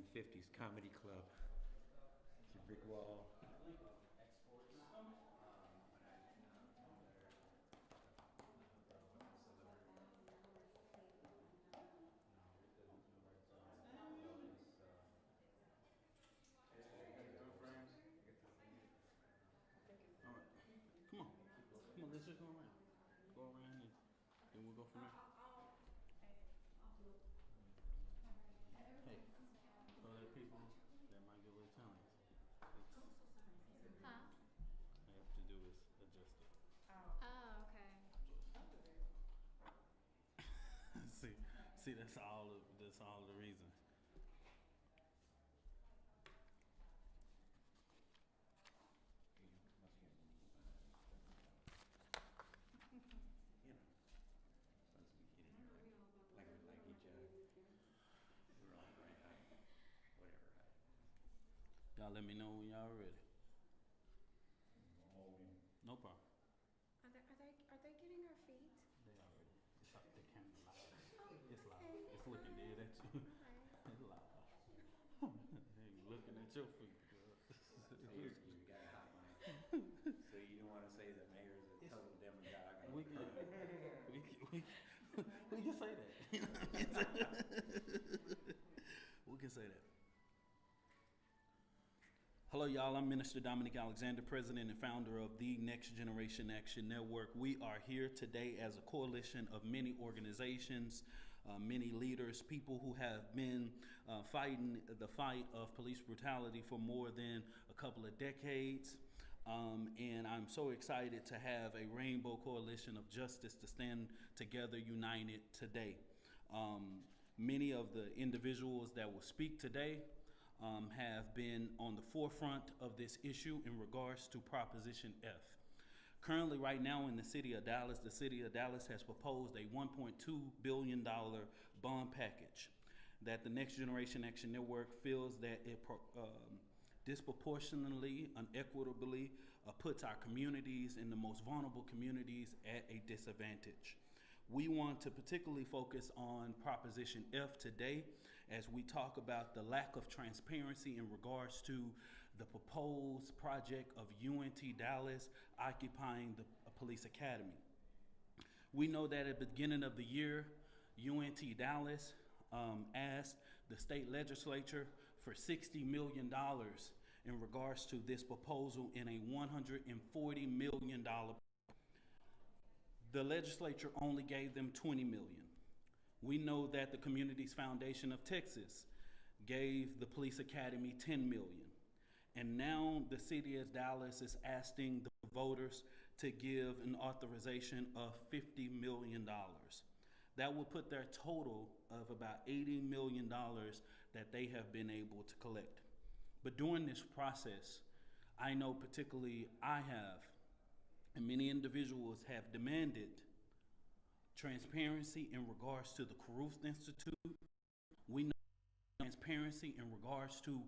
1950s comedy club. It's a brick wall. All right, come on, let's just go around. Go around and then we'll go from there. Hey, for other people that might be a little challenged, Huh? all you have to do is adjust it. Oh, okay. See, that's all the reason. You know, once we get in here, like each other, we're all the right height, whatever height. Y'all let me know when y'all ready. No problem. Are they getting our feet? They already. It's like the camera live. It's live. Okay. It's looking dead at you. Okay. It's live. Hey, looking at your feet, girl. You got a hot mic. So you don't want to say the mayor's a total demagogue. We can say that. We can say that. Hello, y'all. I'm Minister Dominic Alexander, president and founder of the Next Generation Action Network. We are here today as a coalition of many organizations, many leaders, people who have been fighting the fight of police brutality for more than a couple of decades. And I'm so excited to have a rainbow coalition of justice to stand together united today. Many of the individuals that will speak today have been on the forefront of this issue in regards to Proposition F. Currently, right now in the city of Dallas has proposed a $1.2 billion bond package that the Next Generation Action Network feels that it disproportionately, unequitably puts our communities and the most vulnerable communities at a disadvantage. We want to particularly focus on Proposition F today as we talk about the lack of transparency in regards to the proposed project of UNT Dallas occupying the police academy. We know that at the beginning of the year, UNT Dallas asked the state legislature for $60 million in regards to this proposal in a $140 million. The legislature only gave them $20 million. We know that the Communities Foundation of Texas gave the police academy $10 million. And now the city of Dallas is asking the voters to give an authorization of $50 million. That will put their total of about $80 million that they have been able to collect. But during this process, I know particularly I have, and many individuals have demanded transparency in regards to the Caruth Institute. We know transparency in regards to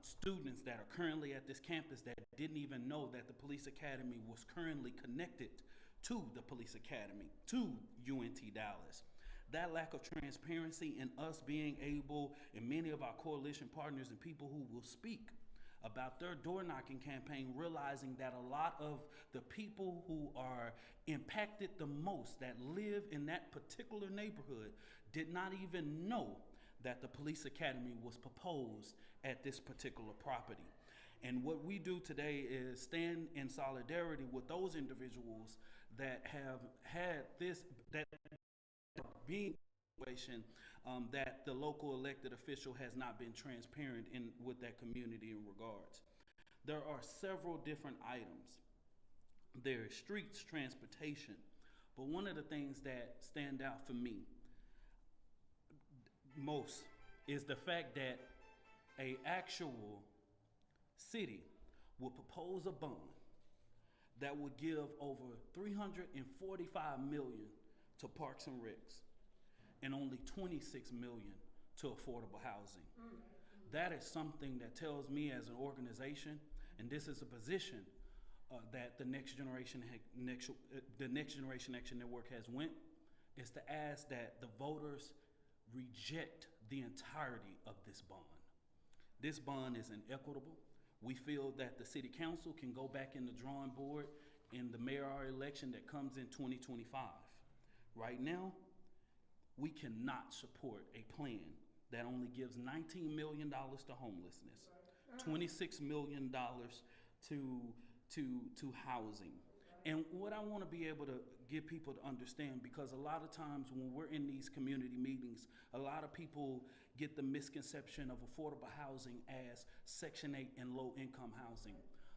students that are currently at this campus that didn't even know that the police academy was currently connected to the police academy, to UNT Dallas. That lack of transparency in us being able, and many of our coalition partners and people who will speak about their door knocking campaign, realizing that a lot of the people who are impacted the most that live in that particular neighborhood did not even know that the police academy was proposed at this particular property. And what we do today is stand in solidarity with those individuals that have had this, that being situation that the local elected official has not been transparent in with that community in regards. There are several different items. There is streets, transportation, but one of the things that stand out for me most is the fact that a actual city will propose a bond that would give over $345 million to Parks and Recs and only $26 million to affordable housing. That is something that tells me as an organization, and this is a position that the Next Generation Action Network has went, is to ask that the voters reject the entirety of this bond. This bond is inequitable. We feel that the city council can go back in the drawing board in the mayoral election that comes in 2025. Right now, we cannot support a plan that only gives $19 million to homelessness, $26 million to housing. And what I want to be able to get people to understand, because a lot of times when we're in these community meetings, a lot of people get the misconception of affordable housing as Section 8 and low-income housing.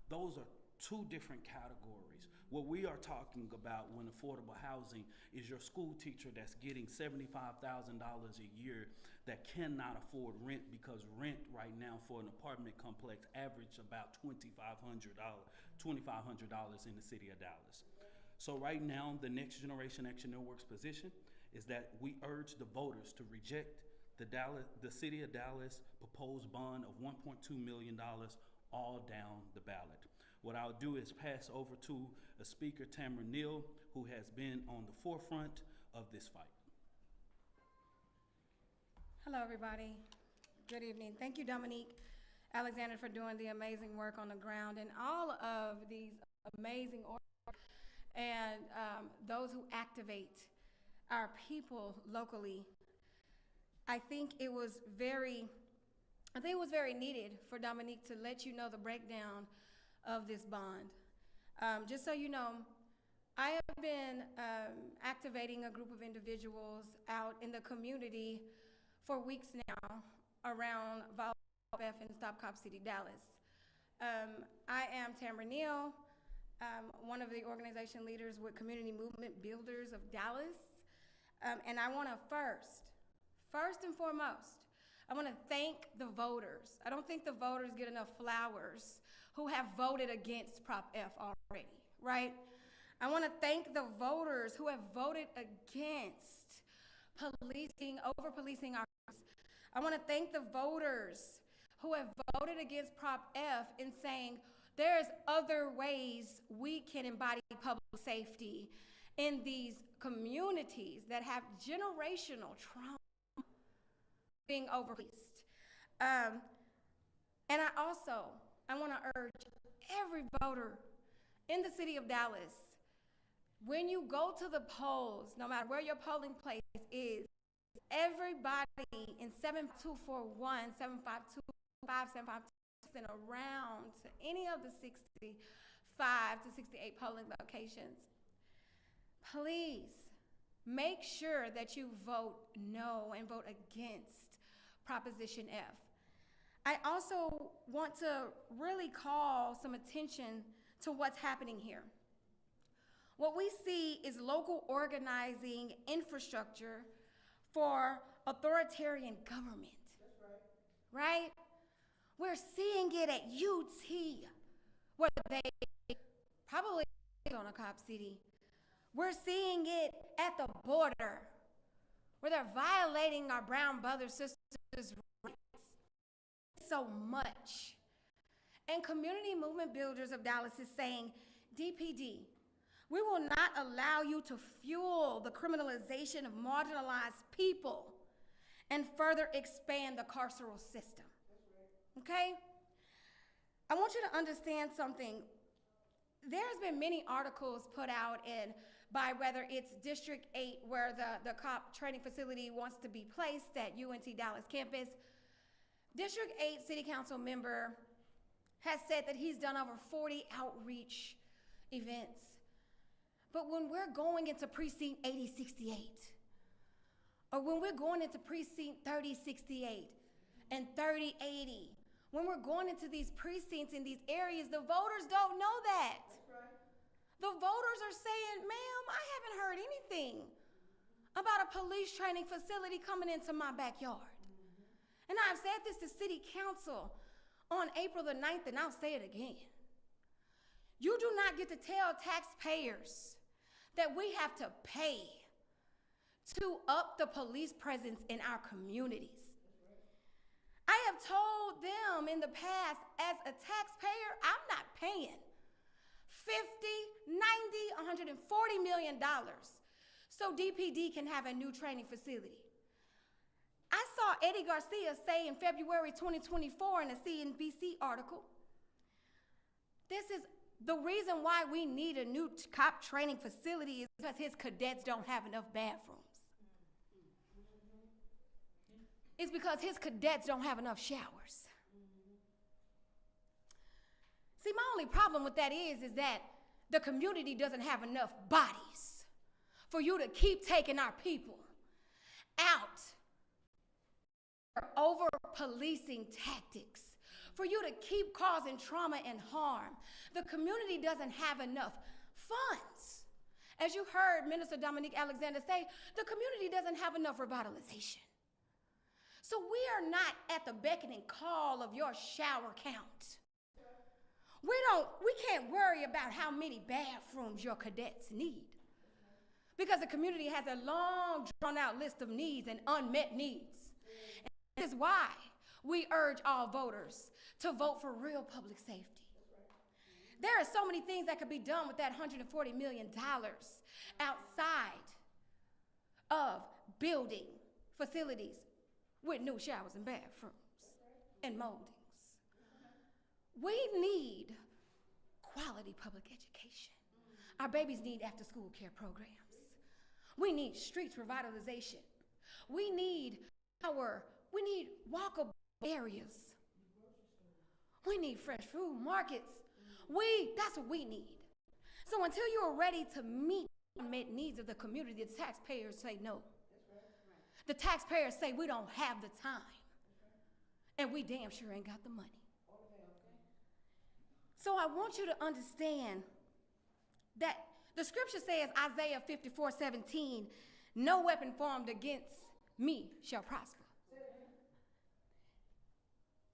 Those are two different categories. What we are talking about when affordable housing is your school teacher that's getting $75,000 a year that cannot afford rent, because rent right now for an apartment complex average about $2,500 in the city of Dallas. So right now, the Next Generation Action Network's position is that we urge the voters to reject the city of Dallas proposed bond of $1.2 million all down the ballot. What I'll do is pass over to a speaker, Tamara Neal, who has been on the forefront of this fight. Hello, everybody. Good evening. Thank you, Dominique Alexander, for doing the amazing work on the ground, and all of these amazing and those who activate our people locally. I think it was very needed for Dominique to let you know the breakdown of this bond. Just so you know, I have been activating a group of individuals out in the community for weeks now around VOF and Stop Cop City Dallas. I am Tamara Neal, one of the organization leaders with Community Movement Builders of Dallas. And I want to first and foremost, I want to thank the voters. I don't think the voters get enough flowers who have voted against Prop F already, right? I want to thank the voters who have voted against over-policing our cities. I want to thank the voters who have voted against Prop F in saying there's other ways we can embody public safety in these communities that have generational trauma being over-policed. And I want to urge every voter in the city of Dallas, when you go to the polls, no matter where your polling place is, everybody in 7241, 752, 5752, and around to any of the 65 to 68 polling locations, please make sure that you vote no and vote against Proposition F. I also want to really call some attention to what's happening here. What we see is local organizing infrastructure for authoritarian government. That's right. Right? We're seeing it at UT, where they probably on a cop city. We're seeing it at the border, where they're violating our brown brothers, sisters' rights so much. And Community Movement Builders of Dallas is saying, DPD, we will not allow you to fuel the criminalization of marginalized people and further expand the carceral system. Okay? I want you to understand something. There's been many articles put out by whether it's District 8, where the cop training facility wants to be placed at UNT Dallas campus. District 8 City Council member has said that he's done over 40 outreach events. But when we're going into Precinct 8068, or when we're going into Precinct 3068 and 3080, when we're going into these precincts in these areas, the voters don't know that. That's right. The voters are saying, ma'am, I haven't heard anything about a police training facility coming into my backyard. And I've said this to City Council on April the 9th, and I'll say it again. You do not get to tell taxpayers that we have to pay to up the police presence in our communities. I have told them in the past, as a taxpayer, I'm not paying $50, $90, $140 million so DPD can have a new training facility. I saw Eddie Garcia say in February 2024 in a CNBC article, this is the reason why we need a new cop training facility is because his cadets don't have enough bathrooms. It's because his cadets don't have enough showers. See, my only problem with that is that the community doesn't have enough bodies for you to keep taking our people out for over-policing tactics, for you to keep causing trauma and harm. The community doesn't have enough funds. As you heard Minister Dominique Alexander say, the community doesn't have enough revitalization. So we are not at the beck and call of your shower count. We can't worry about how many bathrooms your cadets need, because the community has a long drawn out list of needs and unmet needs. And this is why we urge all voters to vote for real public safety. There are so many things that could be done with that $140 million outside of building facilities with new showers and bathrooms and moldings. We need quality public education. Our babies need after-school care programs. We need streets revitalization. We need walkable areas. We need fresh food markets. That's what we need. So until you are ready to meet the unmet needs of the community, the taxpayers say no. The taxpayers say we don't have the time. And we damn sure ain't got the money. So I want you to understand that the scripture says, Isaiah 54:17, no weapon formed against me shall prosper.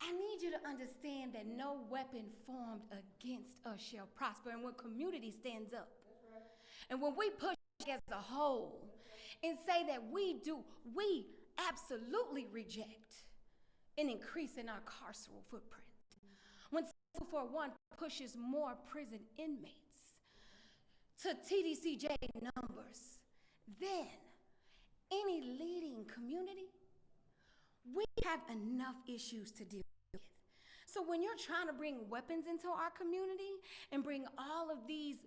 I need you to understand that no weapon formed against us shall prosper. And when community stands up, and when we push as a whole and say that we absolutely reject an increase in our carceral footprint. When 241 pushes more prison inmates to TDCJ numbers than any leading community, we have enough issues to deal with. So when you're trying to bring weapons into our community and bring all of these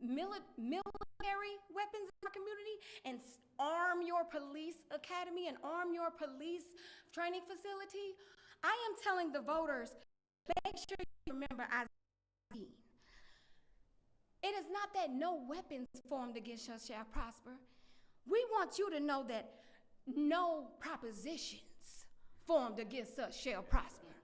military weapons in our community and arm your police academy and arm your police training facility, I am telling the voters, make sure you remember Isaiah 18. It is not that no weapons formed against us shall prosper. We want you to know that no propositions formed against us shall prosper.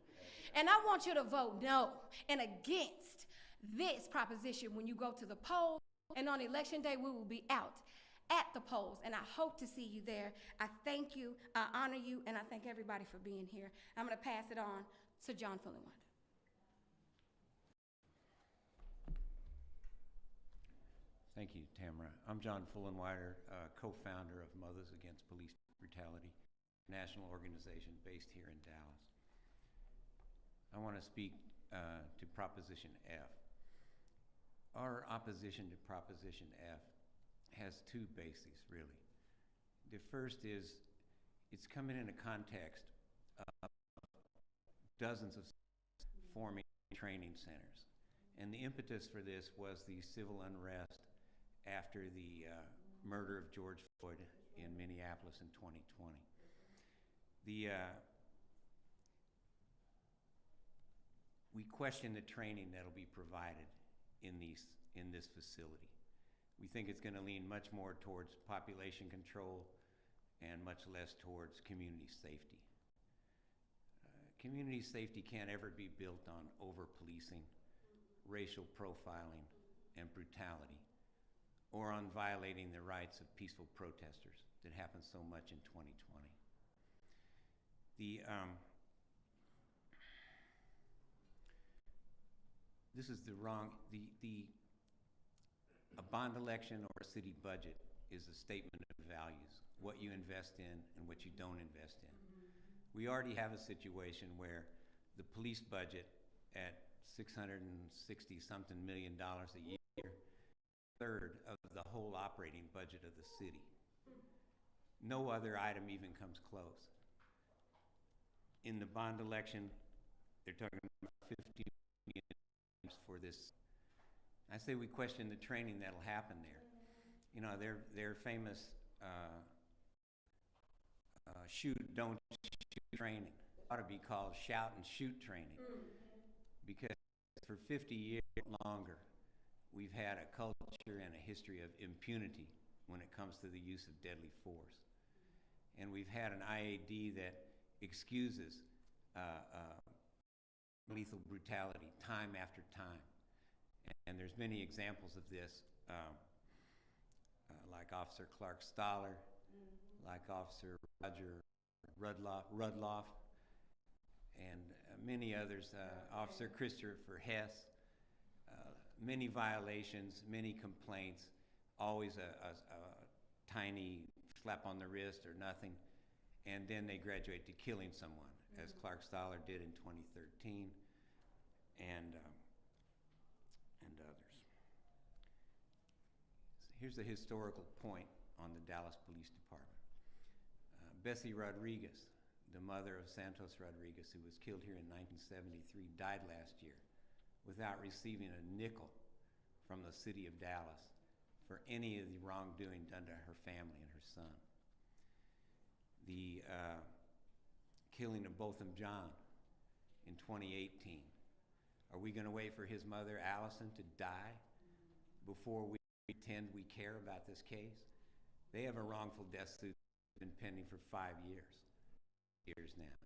And I want you to vote no and against this proposition when you go to the polls. And on election day, we will be out at the polls. And I hope to see you there. I thank you, I honor you, and I thank everybody for being here. I'm going to pass it on to John Fullenwider. Thank you, Tamara. I'm John Fullenwider, co-founder of Mothers Against Police Brutality, a national organization based here in Dallas. I want to speak to Proposition F. Our opposition to Proposition F has two bases, really. The first is it's coming in a context of dozens of forming training centers. And the impetus for this was the civil unrest after the murder of George Floyd in Minneapolis in 2020. We question the training that'll be provided in this facility. We think it's going to lean much more towards population control and much less towards community safety. Community safety can't ever be built on over-policing, racial profiling, and brutality, or on violating the rights of peaceful protesters that happened so much in 2020. This is the wrong, a bond election or a city budget is a statement of values, what you invest in and what you don't invest in. We already have a situation where the police budget at $660-something million a year, a third of the whole operating budget of the city. No other item even comes close. In the bond election, they're talking about 50 million for this. I say we question the training that'll happen there. You know, their famous shoot, don't shoot training. It ought to be called shout and shoot training. Because for 50 years longer, we've had a culture and a history of impunity when it comes to the use of deadly force. And we've had an IAD that excuses lethal brutality time after time. And there's many examples of this, like Officer Clark Stoller, like Officer Roger Rudloff, and many others, Officer Christopher Hess, many violations, many complaints, always a tiny slap on the wrist or nothing, and then they graduate to killing someone, as Clark Stoller did in 2013, and others. So here's the historical point on the Dallas Police Department. Bessie Rodriguez, the mother of Santos Rodriguez, who was killed here in 1973, died last year without receiving a nickel from the city of Dallas for any of the wrongdoing done to her family and her son. The killing of Botham John in 2018. Are we going to wait for his mother, Allison, to die before we pretend we care about this case? They have a wrongful death suit that's been pending for 5 years now.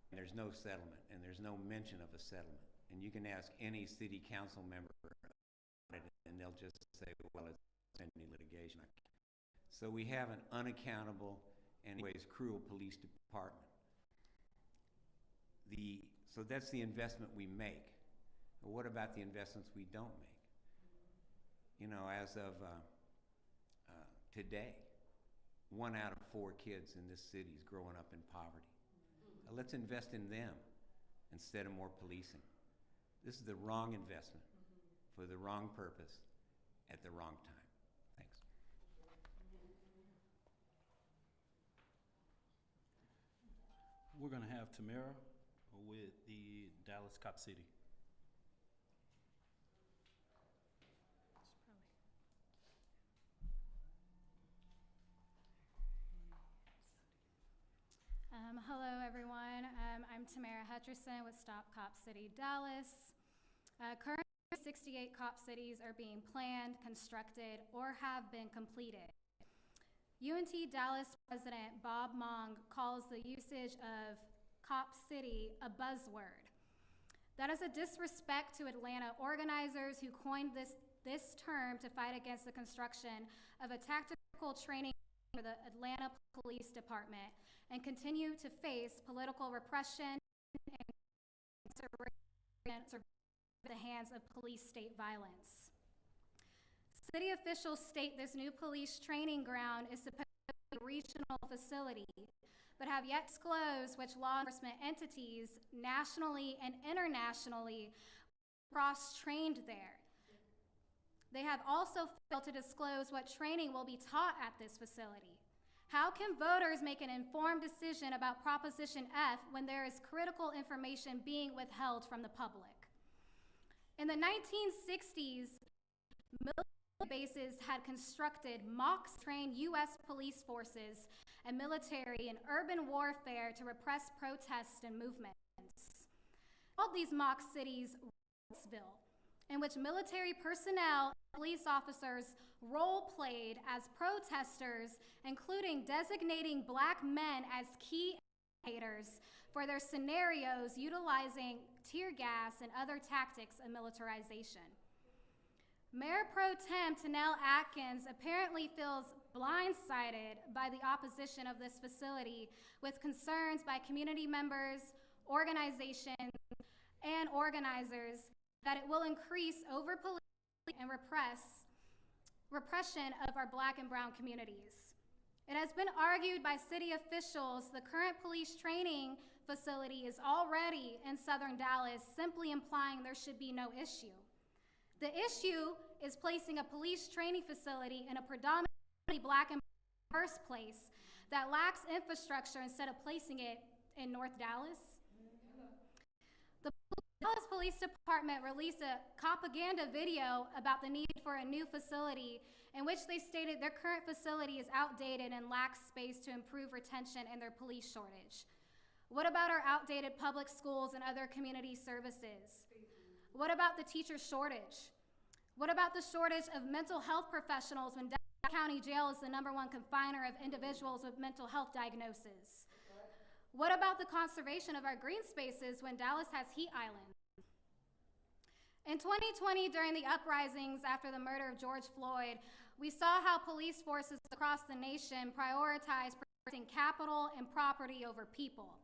And there's no settlement, and there's no mention of a settlement. And you can ask any city council member about it, and they'll just say, well, it's any litigation. So we have an unaccountable and anyways cruel police department. So that's the investment we make. But what about the investments we don't make? You know, as of today, 1 out of 4 kids in this city is growing up in poverty. Let's invest in them instead of more policing. This is the wrong investment for the wrong purpose at the wrong time. Thanks. We're going to have Tamara with the Dallas Cop City. Hello, everyone. I'm Tamara Hutcherson with Stop Cop City Dallas. Currently, 68 cop cities are being planned, constructed, or have been completed. UNT Dallas President Bob Mong calls the usage of Cop City a buzzword. That is a disrespect to Atlanta organizers who coined this term to fight against the construction of a tactical training for the Atlanta Police Department and continue to face political repression and at the hands of police state violence. City officials state this new police training ground is supposed to be a regional facility, but have yet disclosed which law enforcement entities nationally and internationally cross-trained there. They have also failed to disclose what training will be taught at this facility. How can voters make an informed decision about Proposition F when there is critical information being withheld from the public? In the 1960s, military bases had constructed mock-trained U.S. police forces and military in urban warfare to repress protests and movements. All these mock cities, Roseville, in which military personnel and police officers role-played as protesters, including designating Black men as key indicators for their scenarios utilizing tear gas and other tactics of militarization. Mayor Pro Tem Tanel Atkins apparently feels blindsided by the opposition of this facility with concerns by community members, organizations, and organizers that it will increase over-policing and repression of our Black and brown communities. It has been argued by city officials the current police training facility is already in southern Dallas, simply implying there should be no issue. The issue is placing a police training facility in a predominantly Black and first place that lacks infrastructure instead of placing it in North Dallas? The Dallas Police Department released a propaganda video about the need for a new facility in which they stated their current facility is outdated and lacks space to improve retention and their police shortage. What about our outdated public schools and other community services? What about the teacher shortage? What about the shortage of mental health professionals when Dallas County Jail is the #1 confiner of individuals with mental health diagnoses? What about the conservation of our green spaces when Dallas has heat islands? In 2020, during the uprisings after the murder of George Floyd, we saw how police forces across the nation prioritize protecting capital and property over people.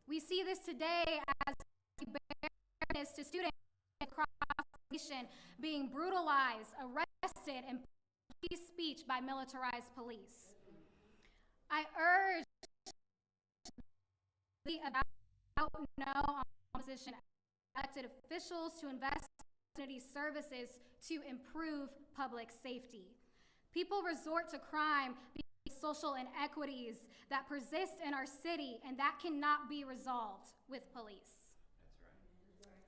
We see this today as we bear witness to students across the nation being brutalized, arrested, and free speech by militarized police. I urge no opposition elected officials to invest in community services to improve public safety. People resort to crime because of social inequities that persist in our city, and that cannot be resolved with police. That's right.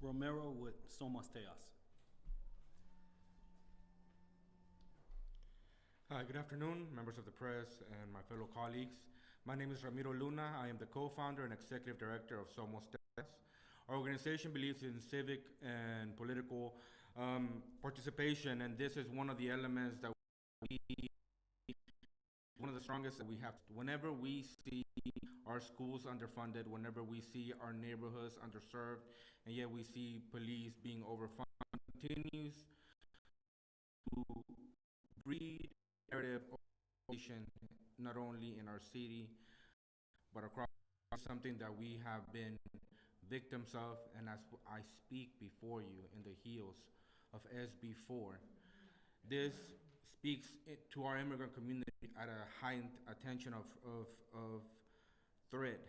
Romero with Somos Tejas. Hi, good afternoon, members of the press and my fellow colleagues. My name is Ramiro Luna. I am the co-founder and executive director of Somos Tejas. Our organization believes in civic and political participation, and this is one of the elements that one of the strongest that we have. Whenever we see our schools underfunded, whenever we see our neighborhoods underserved, and yet we see police being overfunded, continues to breed narrative of not only in our city, but across something that we have been victims of, and as I speak before you in the heels of SB4, this speaks to our immigrant community at a heightened attention of threat.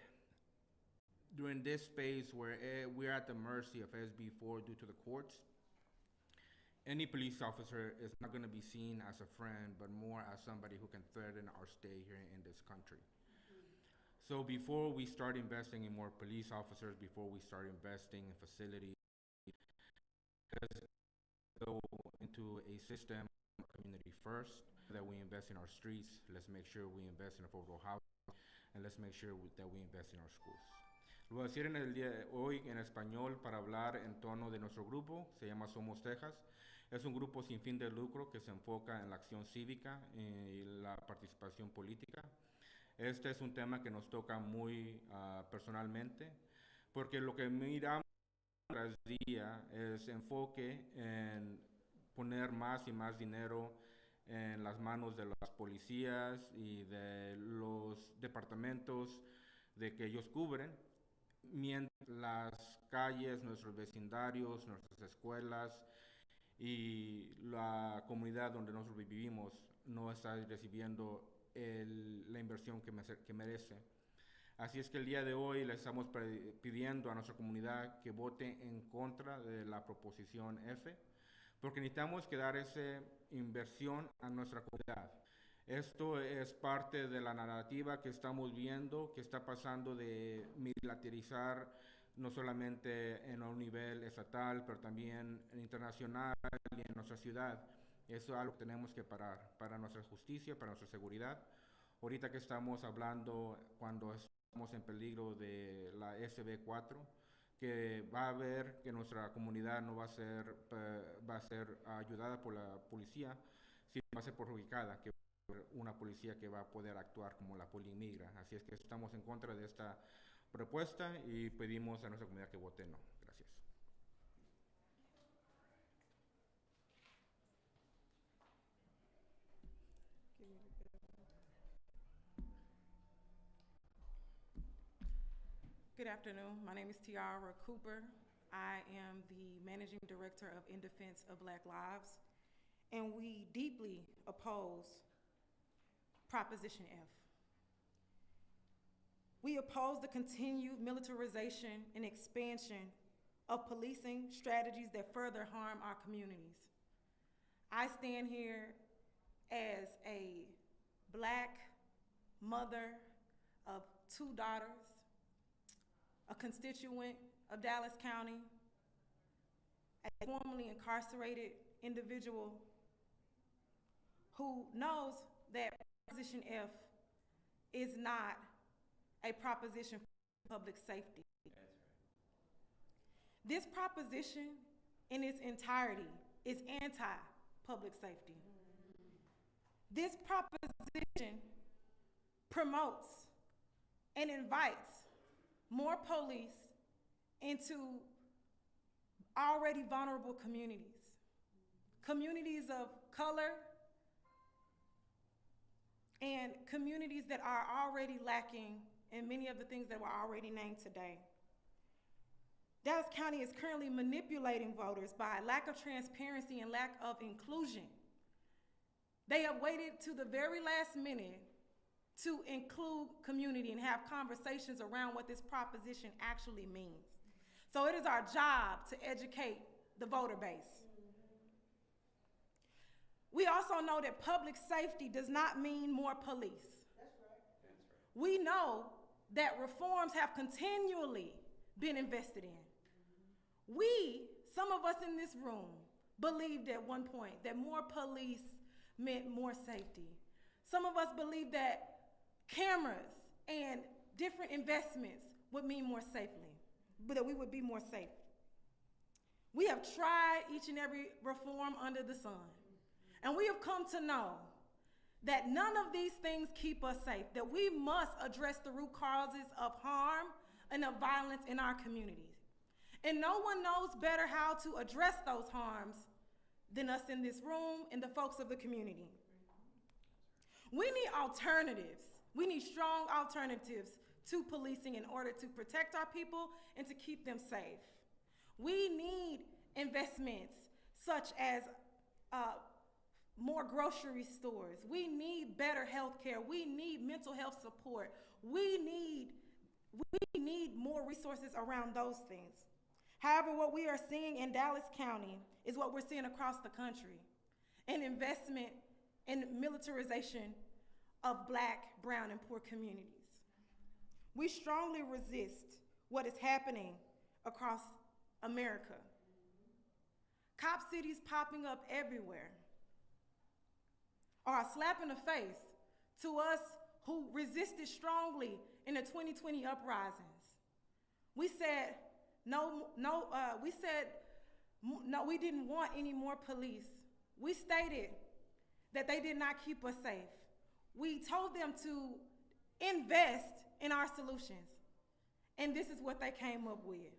During this space where we're at the mercy of SB4 due to the courts, any police officer is not going to be seen as a friend, but more as somebody who can threaten our stay here in this country. So before we start investing in more police officers, before we start investing in facilities, let's go into a system of community first, that we invest in our streets, let's make sure we invest in affordable housing, and let's make sure that we invest in our schools. Lo voy a decir en el día de hoy en español para hablar en tono de nuestro grupo, se llama Somos Texas. Es un grupo sin fin de lucro que se enfoca en la acción cívica y la participación política. Este es un tema que nos toca muy personalmente, porque lo que miramos tras día es enfoque en poner más y más dinero en las manos de las policías y de los departamentos de que ellos cubren, mientras las calles, nuestros vecindarios, nuestras escuelas y la comunidad donde nosotros vivimos no está recibiendo la inversión que merece. Así es que el día de hoy le estamos pidiendo a nuestra comunidad que vote en contra de la proposición F, porque necesitamos que dar esa inversión a nuestra comunidad. Esto es parte de la narrativa que estamos viendo, que está pasando de militarizar no solamente en un nivel estatal, pero también internacional y en nuestra ciudad. Eso es algo que tenemos que parar para nuestra justicia, para nuestra seguridad. Ahorita que estamos hablando, cuando estamos en peligro de la SB4, que va a ver que nuestra comunidad no va a ser ayudada por la policía, sino va a ser perjudicada, que una policía que va a poder actuar como la polimigra. Así es que estamos en contra de esta propuesta y pedimos a nuestra comunidad que vote no. Gracias. Good afternoon. My name is Tiara Cooper. I am the Managing Director of In Defense of Black Lives, and we deeply oppose Proposition F. We oppose the continued militarization and expansion of policing strategies that further harm our communities. I stand here as a Black mother of 2 daughters, a constituent of Dallas County, a formerly incarcerated individual who knows that Proposition F is not a proposition for public safety. This proposition in its entirety is anti-public safety. This proposition promotes and invites more police into already vulnerable communities, communities of color, and communities that are already lacking in many of the things that were already named today. Dallas County is currently manipulating voters by lack of transparency and lack of inclusion. They have waited to the very last minute to include community and have conversations around what this proposition actually means. So it is our job to educate the voter base. We also know that public safety does not mean more police. That's right. We know that reforms have continually been invested in. Some of us in this room, believed at one point that more police meant more safety. Some of us believed that cameras and different investments would mean more safely, but that we would be more safe. We have tried each and every reform under the sun, and we have come to know that none of these things keep us safe, that we must address the root causes of harm and of violence in our communities. And no one knows better how to address those harms than us in this room and the folks of the community. We need alternatives. We need strong alternatives to policing in order to protect our people and to keep them safe. We need investments such as more grocery stores. We need better health care. We need mental health support. We need more resources around those things. However, what we are seeing in Dallas County is what we're seeing across the country, an investment in militarization of Black, brown, and poor communities. We strongly resist what is happening across America. Cop cities popping up everywhere are a slap in the face to us who resisted strongly in the 2020 uprisings. We said, we didn't want any more police. We stated that they did not keep us safe. We told them to invest in our solutions, and this is what they came up with.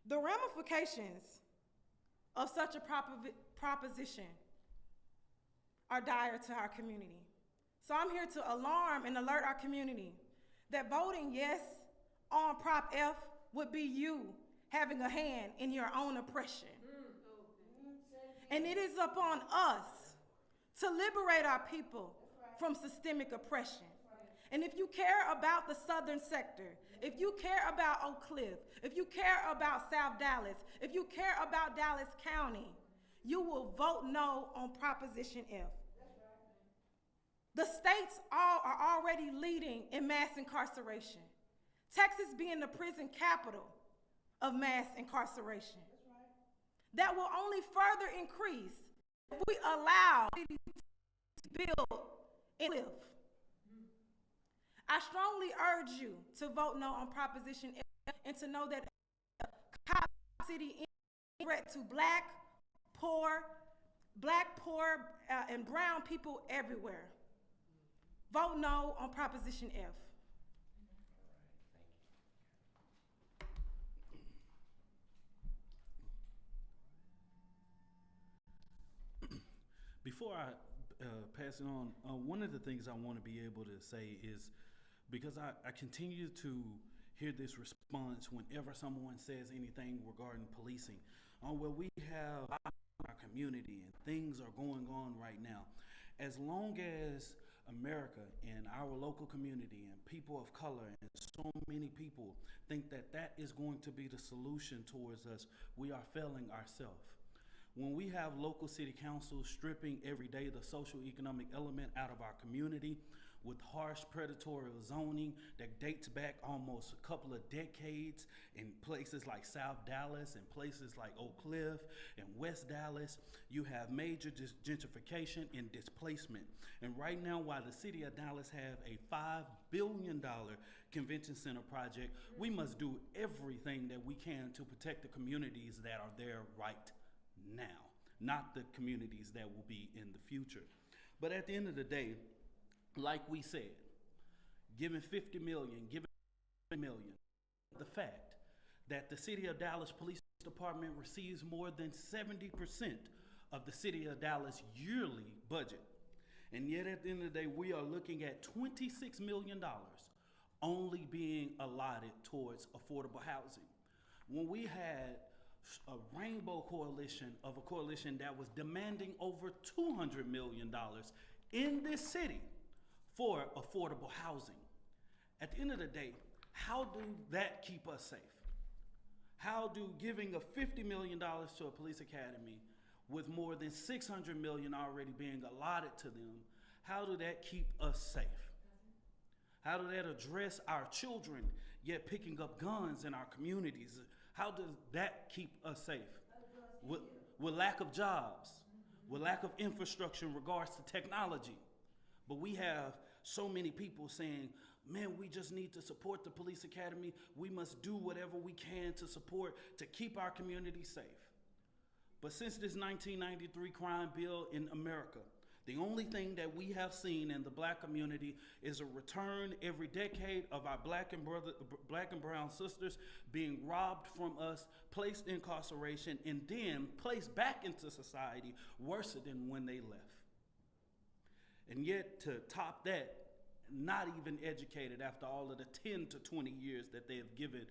The ramifications of such a proposition are dire to our community. So I'm here to alarm and alert our community that voting yes on Prop F would be you having a hand in your own oppression. And it is upon us to liberate our people from systemic oppression. And if you care about the southern sector, if you care about Oak Cliff, if you care about South Dallas, if you care about Dallas County, you will vote no on Proposition F. The states are already leading in mass incarceration. Texas being the prison capital of mass incarceration. That will only further increase if we allow cities to build and live. I strongly urge you to vote no on Proposition F and to know that Cop City is a threat to Black, poor, and brown people everywhere. Vote no on Proposition F. Before I pass it on, one of the things I want to be able to say is, because I continue to hear this response whenever someone says anything regarding policing, where we have our community and things are going on right now. As long as America and our local community and people of color and so many people think that that is going to be the solution towards us, we are failing ourselves. When we have local city councils stripping every day the social economic element out of our community with harsh predatory zoning that dates back almost a couple of decades in places like South Dallas and places like Oak Cliff and West Dallas, you have major gentrification and displacement. And right now, while the city of Dallas have a $5 billion convention center project, we must do everything that we can to protect the communities that are there right now, not the communities that will be in the future. But at the end of the day, like we said, giving 50 million, giving 50 million, the fact that the City of Dallas Police Department receives more than 70% of the City of Dallas yearly budget. And yet at the end of the day, we are looking at $26 million only being allotted towards affordable housing. When we had a rainbow coalition of a coalition that was demanding over $200 million in this city for affordable housing. At the end of the day, how do that keep us safe? How do giving a $50 million to a police academy with more than $600 million already being allotted to them, how do that keep us safe? How do that address our children yet picking up guns in our communities? How does that keep us safe? With lack of jobs, with lack of infrastructure in regards to technology. But we have so many people saying, man, we just need to support the police academy. We must do whatever we can to support, to keep our community safe. But since this 1993 crime bill in America, the only thing that we have seen in the black community is a return every decade of our black and brown sisters being robbed from us, placed in incarceration, and then placed back into society worse than when they left. And yet, to top that, not even educated after all of the 10 to 20 years that they have given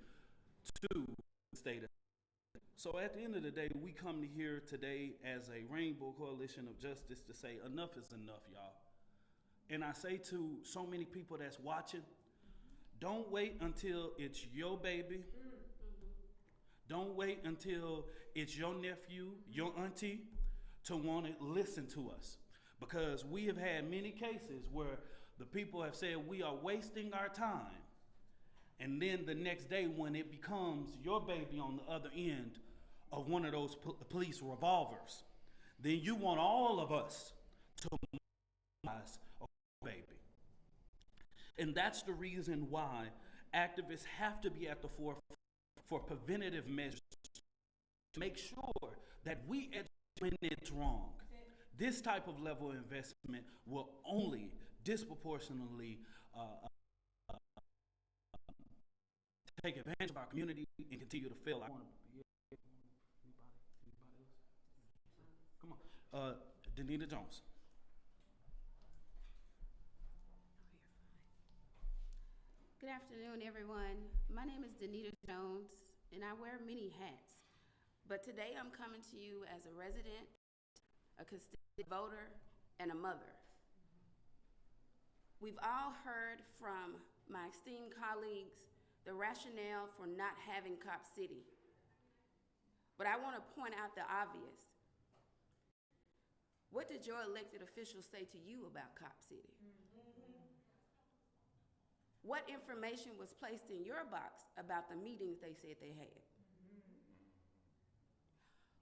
to the state. So at the end of the day, we come here today as a Rainbow Coalition of Justice to say enough is enough, y'all. And I say to so many people that's watching, don't wait until it's your baby. Don't wait until it's your nephew, your auntie, to want to listen to us. Because we have had many cases where the people have said we are wasting our time. And then the next day when it becomes your baby on the other end of one of those police revolvers, then you want all of us to mobilize a baby. And that's the reason why activists have to be at the forefront for preventative measures to make sure that we educate when it's wrong. This type of level of investment will only disproportionately take advantage of our community and continue to fail. Come on, Danita Jones. Good afternoon, everyone. My name is Danita Jones, and I wear many hats. But today I'm coming to you as a resident, a constituent voter, and a mother. We've all heard from my esteemed colleagues the rationale for not having Cop City. But I want to point out the obvious. What did your elected officials say to you about Cop City? What information was placed in your box about the meetings they said they had?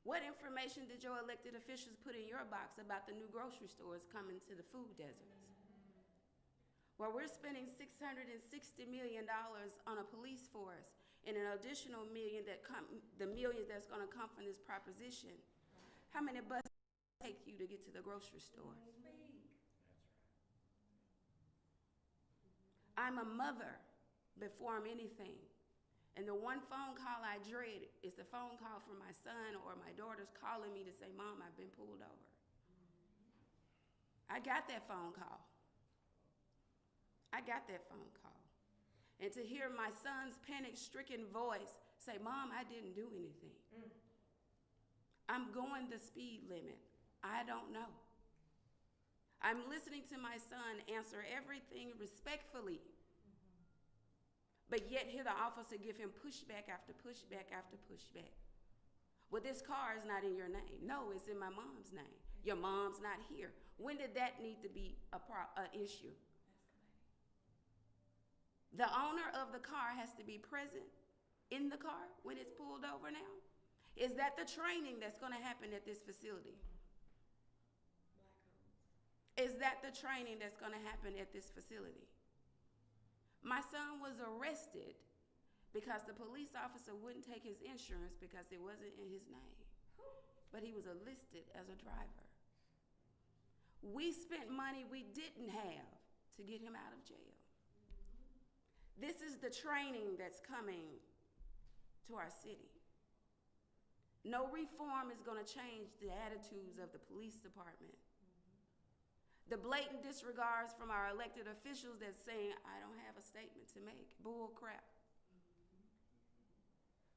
What information did your elected officials put in your box about the new grocery stores coming to the food deserts? Where we're spending $660 million on a police force and an additional million the millions that's gonna come from this proposition, how many buses take you to get to the grocery store? I'm a mother before I'm anything. And the one phone call I dread is the phone call from my son or my daughter's calling me to say, Mom, I've been pulled over. I got that phone call. I got that phone call. And to hear my son's panic-stricken voice say, Mom, I didn't do anything. I'm going the speed limit. I don't know. I'm listening to my son answer everything respectfully. But yet here the officer give him pushback after pushback after pushback. Well, this car is not in your name. No, it's in my mom's name. Your mom's not here. When did that need to be an issue? The owner of the car has to be present in the car when it's pulled over now. Is that the training that's going to happen at this facility? Is that the training that's going to happen at this facility? My son was arrested because the police officer wouldn't take his insurance because it wasn't in his name, but he was listed as a driver. We spent money we didn't have to get him out of jail. This is the training that's coming to our city. No reform is going to change the attitudes of the police department. The blatant disregards from our elected officials that's saying, I don't have a statement to make. Bull crap.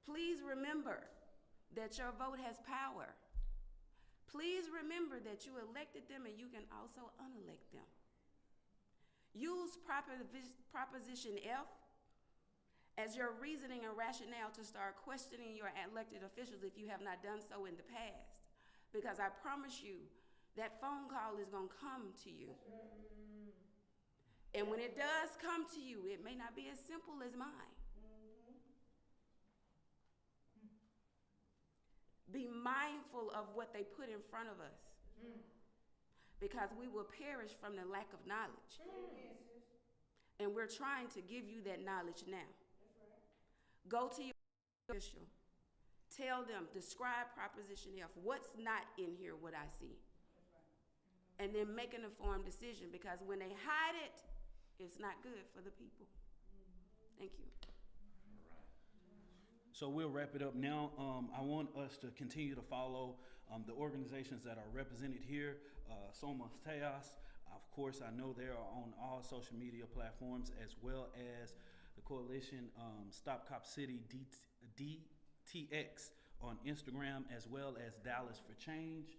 Please remember that your vote has power. Please remember that you elected them and you can also unelect them. Use Proposition F as your reasoning and rationale to start questioning your elected officials if you have not done so in the past. Because I promise you, that phone call is going to come to you. And when it does come to you, it may not be as simple as mine. Be mindful of what they put in front of us. Because we will perish from the lack of knowledge. And we're trying to give you that knowledge now. Go to your official. Tell them, describe Proposition F. What's not in here what I see? And then make an informed decision, because when they hide it, it's not good for the people. Thank you. So we'll wrap it up now. I want us to continue to follow the organizations that are represented here. Somos Teos, of course, I know they are on all social media platforms, as well as the coalition Stop Cop City DTX on Instagram, as well as Dallas for Change.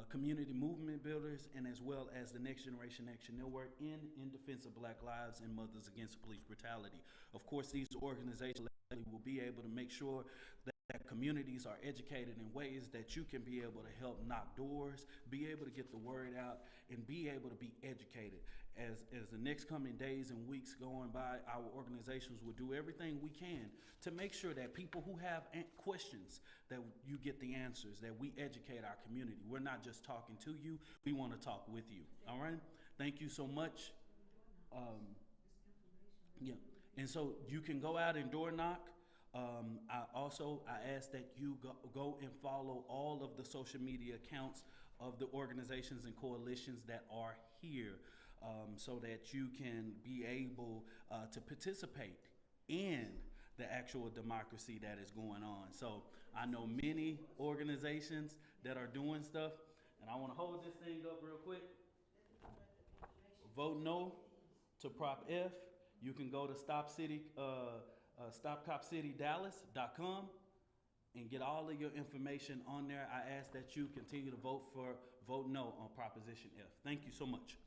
Community Movement Builders, and as well as the Next Generation Action Network in defense of Black lives and mothers against police brutality. Of course, these organizations will be able to make sure that communities are educated in ways that you can be able to help knock doors, be able to get the word out, and be able to be educated. As the next coming days and weeks going by, our organizations will do everything we can to make sure that people who have questions, that you get the answers, that we educate our community. We're not just talking to you, we want to talk with you. All right? Thank you so much. Yeah. And so you can go out and door knock. I ask that you go and follow all of the social media accounts of the organizations and coalitions that are here, so that you can be able to participate in the actual democracy that is going on. So I know many organizations that are doing stuff, and I want to hold this thing up real quick. Vote no to Prop F. You can go to stopcopcitydallas.com and get all of your information on there. I ask that you continue to vote no on Proposition F. Thank you so much.